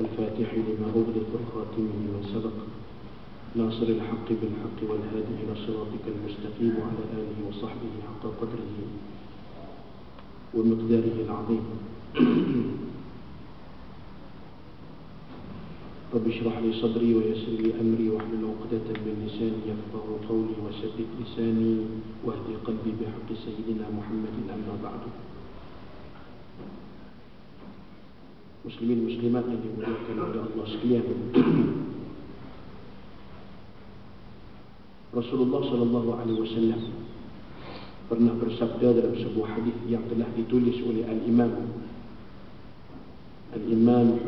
الفاتح لما أغلق الخاتم لما سبق ناصر الحق بالحق والهادي إلى صراطك المستقيم وعلى آله وصحبه حق قدره ومقداره العظيم. رب اشرح لي صدري ويسر لي أمري واحلل عقدة من لساني يفقهوا قولي وسدد لساني واهدي قلبي بحق سيدنا محمد. أما بعد. Muslimin muslimat yang dimuliakan oleh Allah sekalian. Rasulullah sallallahu alaihi wasallam pernah bersabda dalam sebuah hadis yang telah ditulis oleh Al-Imam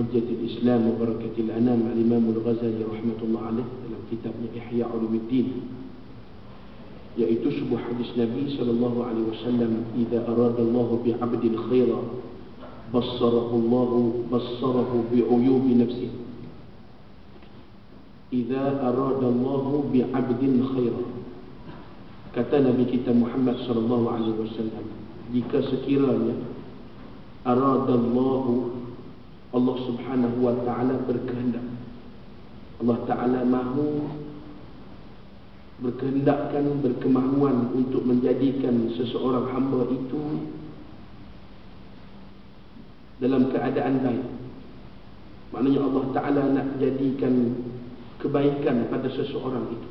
Hujjatul Islam wa Barakatul Anam Al-Imam Al-Ghazali rahmatullah alaih dalam kitabnya Ihya Ulumuddin, yaitu sebuah hadis Nabi sallallahu alaihi wasallam, "Idza arada Allah bi 'abdin khairan bassarahu bi'uyubi nafsihi." Idza arada Allah bi'abdin khairan, kata Nabi kita Muhammad sallallahu alaihi wasallam, jika sekiranya arada Allah subhanahu wa ta'ala berkehendak, Allah ta'ala mahu berkehendakkan, berkemahuan untuk menjadikan seseorang hamba itu dalam keadaan baik. Maknanya Allah Ta'ala nak jadikan kebaikan pada seseorang itu.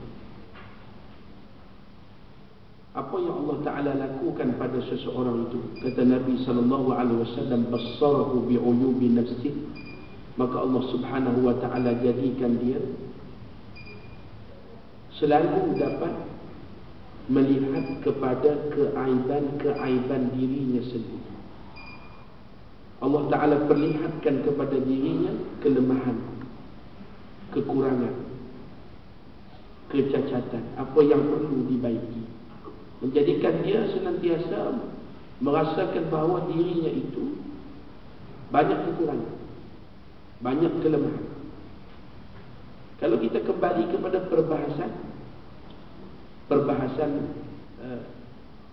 Apa yang Allah Ta'ala lakukan pada seseorang itu? Kata Nabi SAW, "Bassarahu bi'uyubi nafsih." Maka Allah Subhanahu wa Ta'ala jadikan dia selalu dapat melihat kepada keaiban dirinya sendiri. Allah Ta'ala perlihatkan kepada dirinya kelemahan, kekurangan, kecacatan, apa yang perlu dibaiki, menjadikan dia senantiasa merasakan bahawa dirinya itu banyak kekurangan, banyak kelemahan. Kalau kita kembali kepada perbahasan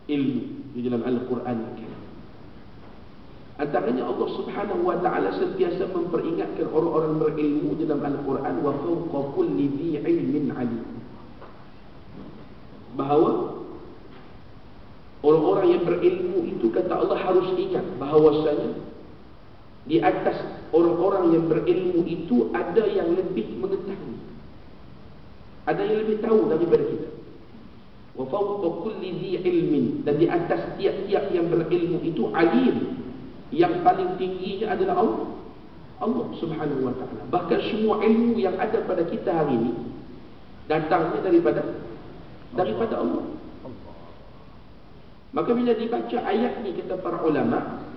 ilmu di dalam Al-Quran, antaranya Allah Subhanahu wa Ta'ala sentiasa memperingatkan orang-orang berilmu dalam Al-Quran, "Wa fawqa kulli dhi ilmin alim." Bahawa orang-orang yang berilmu itu, kata Allah, harus ingat bahawasanya di atas orang-orang yang berilmu itu ada yang lebih mengetahui, ada yang lebih tahu daripada kita. Wa fawqa kulli dhi ilmin, dan di atas tiap-tiap yang berilmu itu alim, yang paling tingginya adalah Allah Subhanahu wa Ta'ala. Bahkan semua ilmu yang ada pada kita hari ini datangnya daripada Allah. Maka bila dibaca ayat ni, kata para ulama,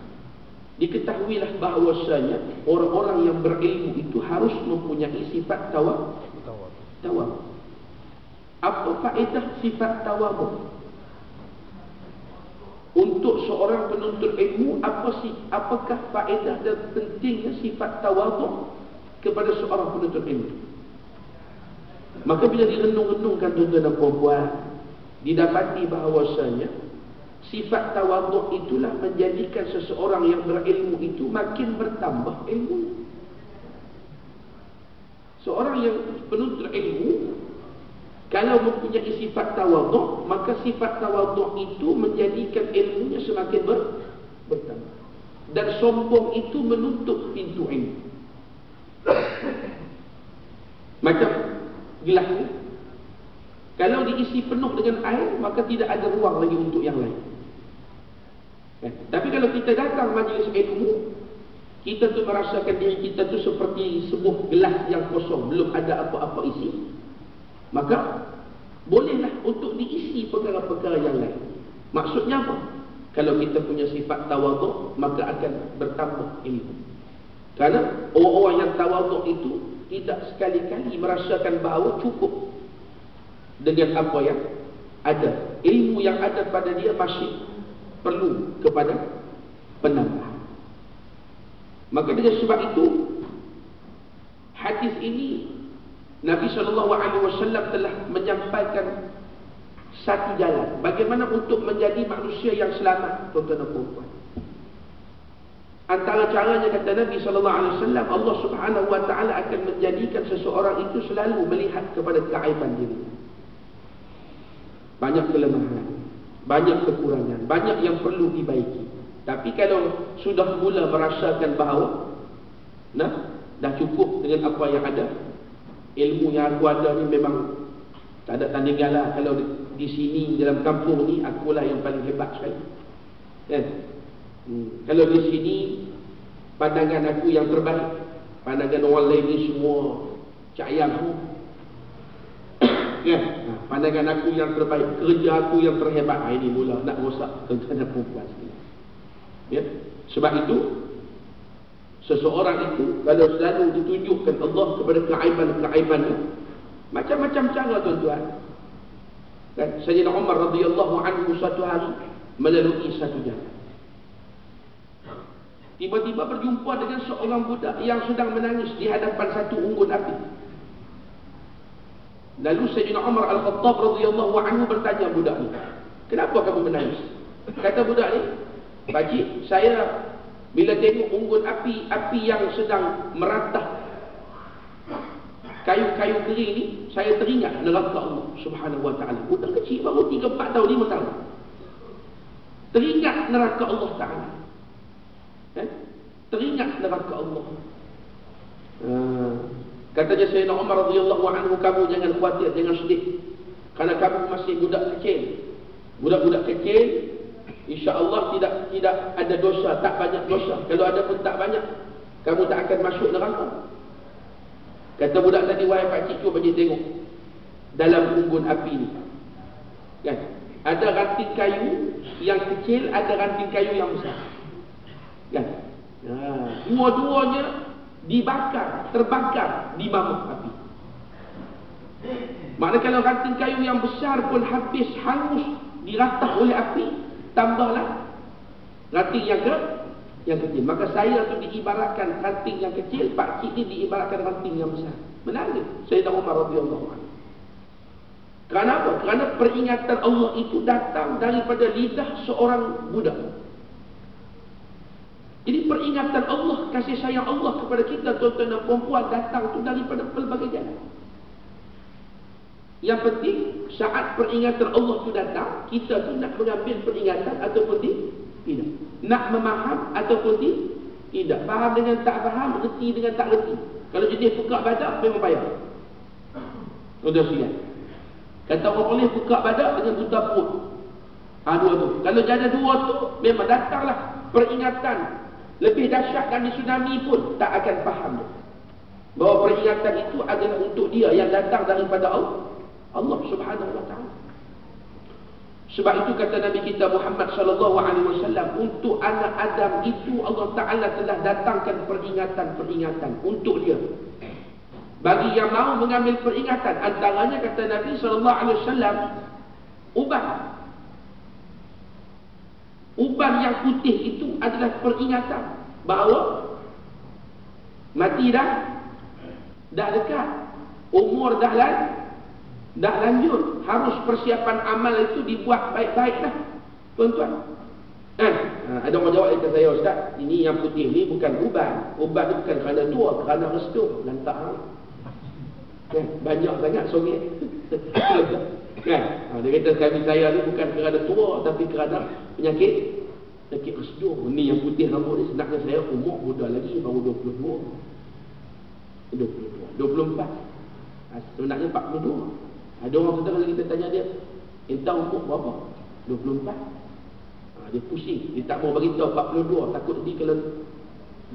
diketahuilah bahawasanya orang-orang yang berilmu itu harus mempunyai sifat tawadhu. Apa faedah sifat tawadhu? Untuk seorang penuntut ilmu, apakah faedah dan pentingnya sifat tawadhu kepada seorang penuntut ilmu? Maka bila direnung-renungkan tuan-tuan dan puan-puan, didapati bahawasanya sifat tawadhu itulah menjadikan seseorang yang berilmu itu makin bertambah ilmu. Seorang yang penuntut ilmu kalau mempunyai sifat tawadhu, maka sifat tawadhu itu menjadikan ilmunya semakin bertambah. Dan sombong itu menutup pintu ilmu. Macam gelas ni, kalau diisi penuh dengan air, maka tidak ada ruang lagi untuk yang lain. Tapi kalau kita datang majlis ilmu, kita tu merasakan diri kita tu seperti sebuah gelas yang kosong, belum ada apa-apa isi, maka bolehlah untuk diisi perkara-perkara yang lain. Maksudnya apa? Kalau kita punya sifat tawadhu, maka akan bertambah ilmu. Kerana orang-orang yang tawadhu itu tidak sekali-kali merasakan bahawa cukup dengan apa yang ada. Ilmu yang ada pada dia masih perlu kepada penambah. Maka dengan sebab itu, hadis ini Nabi SAW telah menyampaikan satu jalan bagaimana untuk menjadi manusia yang selamat, tuan-tuan dan puan-puan. antara caranya kata Nabi SAW, Allah Subhanahu Wa Taala akan menjadikan seseorang itu selalu melihat kepada keaiban diri. Banyak kelemahan, banyak kekurangan, banyak yang perlu dibaiki. Tapi kalau sudah mula merasakan bahawa dah cukup dengan apa yang ada, ilmu yang aku ada ni memang tak ada tandingan lah. Kalau di sini, dalam kampung ni, akulah yang paling hebat sekali, kan? Kalau di sini, pandangan aku yang terbaik, pandangan orang lain ni semua cayang semua, kan? Pandangan aku yang terbaik, kerja aku yang terhebat. Ini mula nak rosak kerja perempuan sekali, ya? Sebab itu seseorang itu kalau selalu ditunjukkan Allah kepada keaiban-keaibannya, macam-macam cara tuan-tuan. Dan Sayyidina Umar radhiyallahu anhu suatu hari melalui satu jalan, tiba-tiba berjumpa dengan seorang budak yang sedang menangis di hadapan satu unggun api. Lalu Sayyidina Umar Al-Khattab radhiyallahu anhu bertanya budak ni, "Kenapa kamu menangis?" Kata budak ni, "Pakcik, saya bila tengok unggun api yang sedang meratah kayu-kayu kering ni, saya teringat neraka Allah Subhanahu Wa Taala." Budak kecil baru 3, 4 tahun, 5 tahun, teringat neraka Allah Taala, teringat neraka Allah. Katanya Sayyidina Umar radhiyallahu anhu, "Kamu jangan khawatir, jangan sedih, kerana kamu masih budak kecil. Budak-budak kecil insya-Allah tidak ada dosa, tak banyak dosa. Kalau ada pun tak banyak, kamu tak akan masuk neraka." Kata budak tadi, "Wahai pakcik, cuba pergi tengok dalam unggun api ni, kan? Ada ranting kayu yang kecil, ada ranting kayu yang besar, kan? Dua-duanya dibakar, terbakar di bawah api. Maknanya kalau ranting kayu yang besar pun habis, hangus, diratah oleh api, tambahlah ranting yang kecil. Maka saya tu diibaratkan ranting yang kecil, pakcik ni diibaratkan ranting yang besar." Menangis Sayyidina Umar radhiyallahu anhu. Kerana apa? Kerana peringatan Allah itu datang daripada lidah seorang budak. Jadi peringatan Allah, kasih sayang Allah kepada kita tuan-tuan dan perempuan datang tu daripada pelbagai jalan. Yang penting saat peringatan Allah tu datang, kita tu nak mengambil peringatan ataupun tidak, nak memaham ataupun tidak, faham dengan tak faham, reti dengan tak reti. Kalau jenis buka badak memang payah, tuan-tuan sekalian. Kata orang boleh buka badak dengan buta perut, dua tu. Kalau ada dua tu, memang datanglah peringatan lebih dahsyat dari tsunami pun tak akan faham bahawa peringatan itu adalah untuk dia yang datang daripada Allah Subhanahu Wa Taala. Sebab itu kata Nabi kita Muhammad sallallahu alaihi wasallam, untuk anak Adam itu Allah Taala telah datangkan peringatan-peringatan untuk dia. Bagi yang mahu mengambil peringatan, antaranya kata Nabi sallallahu alaihi wasallam, uban yang putih itu adalah peringatan bahawa mati dah dekat, umur dah lanjut, harus persiapan amal itu dibuat baik-baik dah, tuan-tuan. Ada orang jawab kata saya, "Ustaz, ini yang putih ni bukan uban. Uban tu bukan kerana tua, kerana restu." Lantak banyak sangat songit. Kan? Dia kata kami saya ni bukan kerana tua, tapi kerana penyakit restu. Ni yang putih rambut ni, sebenarnya saya umur muda lagi, baru 24. Sebenarnya 42. Ada orang kata kalau kita tanya dia, "Entah umur berapa?" 24. Dia pusing, dia tak mau bagi tahu 42, takut nanti kalau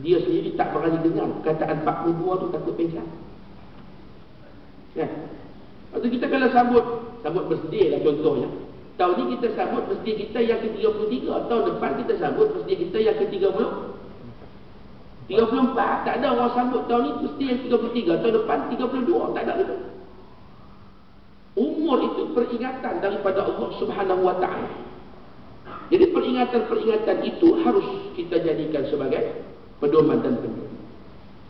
dia sendiri tak berani dengar perkataan 42 tu, takut pingsan. Kan? Atau kita kalau sambut birthday lah contohnya. Tahun ni kita sambut birthday kita yang ke-33, tahun depan kita sambut birthday kita yang ke-34. Tak ada orang sambut tahun ni birthday yang 33, tahun depan 32, tak ada itu. Umur itu peringatan daripada Allah Subhanahu Wa Taala. Jadi peringatan-peringatan itu harus kita jadikan sebagai pedoman dan pedoman.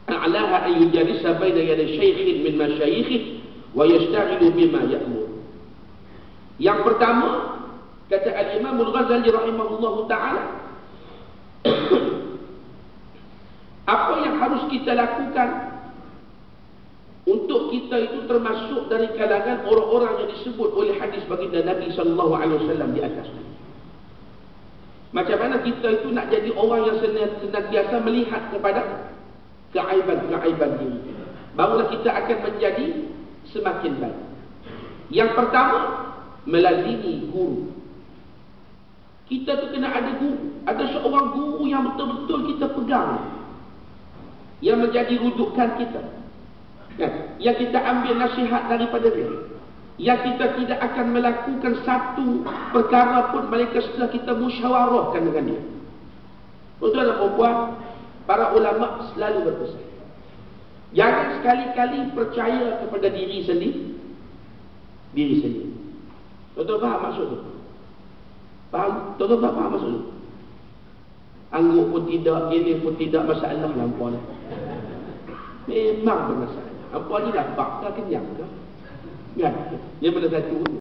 A'laha ayyujalisa baina yaday syaikhin min masyayikhih wa yashtaghilu bima ya'mur. Yang pertama, kata Al-Imam Al-Ghazali rahimahullahu ta'ala, Apa yang harus kita lakukan untuk kita itu termasuk dari kalangan orang-orang yang disebut oleh hadis baginda Nabi SAW di atas. Macam mana kita itu nak jadi orang yang senantiasa melihat kepada keaiban-keaiban diri. Barulah kita akan menjadi semakin baik. Yang pertama, melazimi guru. Kita tu kena ada guru. Ada seorang guru yang betul-betul kita pegang, yang menjadi rujukan kita, yang kita ambil nasihat daripada dia, yang kita tidak akan melakukan satu perkara pun melainkan setelah kita musyawarahkan dengan dia. Tuan-tuan dan puan-puan, para ulama selalu berpesan, jangan sekali-kali percaya kepada diri sendiri. Tuan-tuan faham maksud tu? Tuan-tuan faham maksud tu? Angguk pun tidak, ini pun tidak, masalah lampau lah. Memang bermasalah. Apa ni dapat ke kenyang ke? Kan? Dia benda satu.